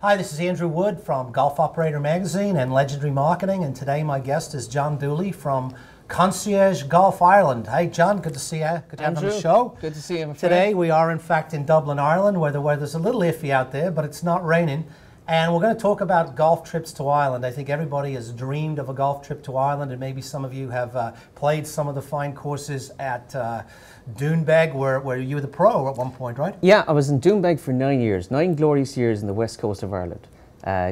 Hi, this is Andrew Wood from Golf Operator Magazine and Legendary Marketing, and today my guest is John Dooley from Concierge Golf Ireland. Hey John, good to see you. Good to have you on the show. Good to see you, my friend. Today we are in fact in Dublin, Ireland, where the weather's a little iffy out there, but it's not raining. And we're going to talk about golf trips to Ireland. I think everybody has dreamed of a golf trip to Ireland, and maybe some of you have played some of the fine courses at Doonbeg, where you were the pro at one point, right? Yeah, I was in Doonbeg for 9 years, 9 glorious years in the west coast of Ireland.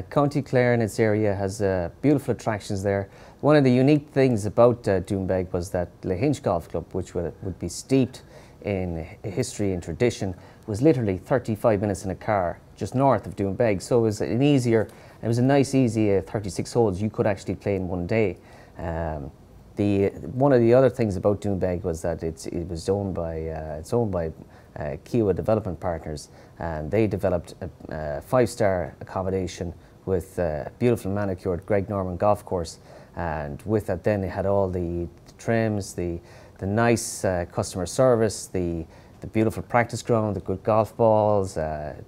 County Clare and its area has beautiful attractions there. One of the unique things about Doonbeg was that Lahinch Golf Club, which would be steeped in history and tradition, was literally 35 minutes in a car just north of Doonbeg. So it was a nice, easy 36 holes you could actually play in one day. One of the other things about Doonbeg was that it was owned by Kiwa Development Partners, and they developed a 5-star accommodation with a beautiful manicured Greg Norman golf course, and with that then they had all the trims, the nice customer service, the beautiful practice ground, the good golf balls,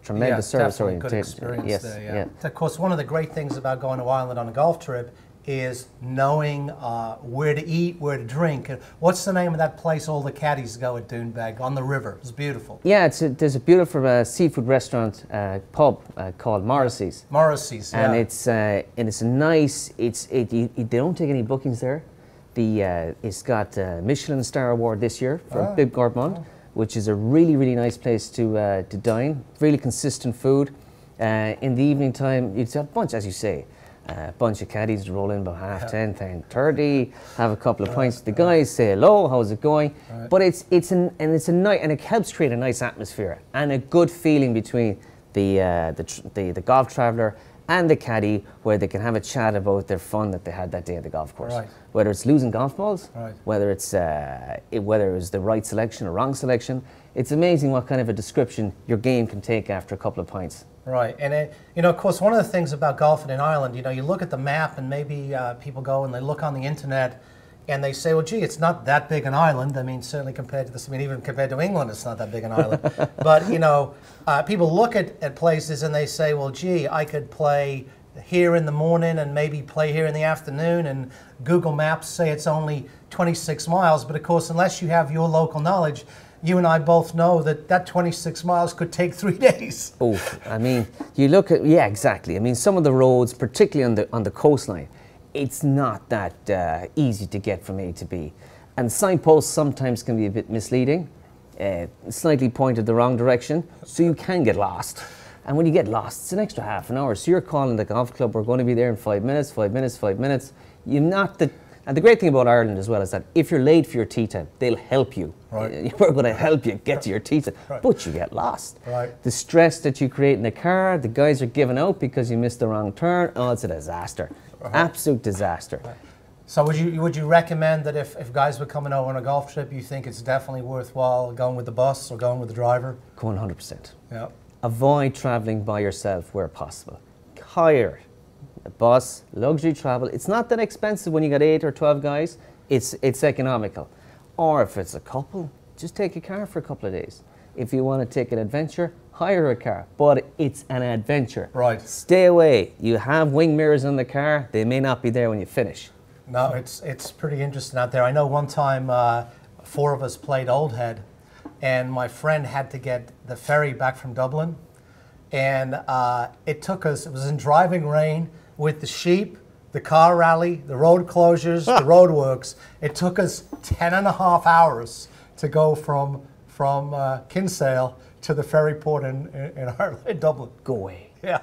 tremendous service orientation. Good experience yes, there, yeah. Of course, one of the great things about going to Ireland on a golf trip is knowing where to eat, where to drink. What's the name of that place all the caddies go at Doonbeg? On the river. It's beautiful. Yeah, there's a beautiful seafood restaurant, pub called Morrissey's. Morrissey's, yeah. And it's a nice. They don't take any bookings there. It's got a Michelin Star Award this year for Bib Gourmand, which is a really nice place to dine. Really consistent food. In the evening time, it's a bunch, as you say. A bunch of caddies roll in about half 10, 10:30, have a couple of pints. The guys say hello, how's it going? But it's a night, and it helps create a nice atmosphere and a good feeling between the golf traveller and the caddy, where they can have a chat about their fun that they had that day at the golf course. Whether it's losing golf balls, whether it was the right selection or wrong selection. It's amazing what kind of a description your game can take after a couple of pints. Right, and of course, one of the things about golfing in Ireland, you look at the map, and maybe people go and they look on the internet, and they say, well, gee, it's not that big an island. I mean, certainly compared to this, even compared to England, it's not that big an island. But people look at places and they say, well, gee, I could play here in the morning and maybe play here in the afternoon, and Google Maps say it's only 26 miles. But of course, unless you have your local knowledge, you and I both know that 26 miles could take 3 days. Oh, I mean, you look at, yeah, exactly. I mean, some of the roads, particularly on the coastline, it's not that easy to get from A to B. And signposts sometimes can be a bit misleading, slightly pointed the wrong direction, so you can get lost. And when you get lost, it's an extra half an hour. So you're calling the golf club, we're going to be there in 5 minutes, 5 minutes, 5 minutes. And the great thing about Ireland as well is that if you're late for your tee time, they'll help you. We're going to help you get to your tee time, but you get lost. The stress that you create in the car, the guys are giving out because you missed the wrong turn. Oh, it's a disaster. Absolute disaster. So would you recommend that if guys were coming over on a golf trip, you think it's definitely worthwhile going with the bus or going with the driver? Going 100%. Yeah. Avoid traveling by yourself where possible. Hire a bus, luxury travel. It's not that expensive when you got 8 or 12 guys. It's economical. Or if it's a couple, just take a car for a couple of days. If you want to take an adventure, hire a car. But it's an adventure. Right. Stay away. You have wing mirrors in the car. They may not be there when you finish. No, it's pretty interesting out there. I know one time 4 of us played Old Head, and my friend had to get the ferry back from Dublin, and it was in driving rain with the sheep, the car rally, the road closures, the roadworks. It took us 10.5 hours to go from Kinsale to the ferry port in Ireland, Dublin. Go away. Yeah.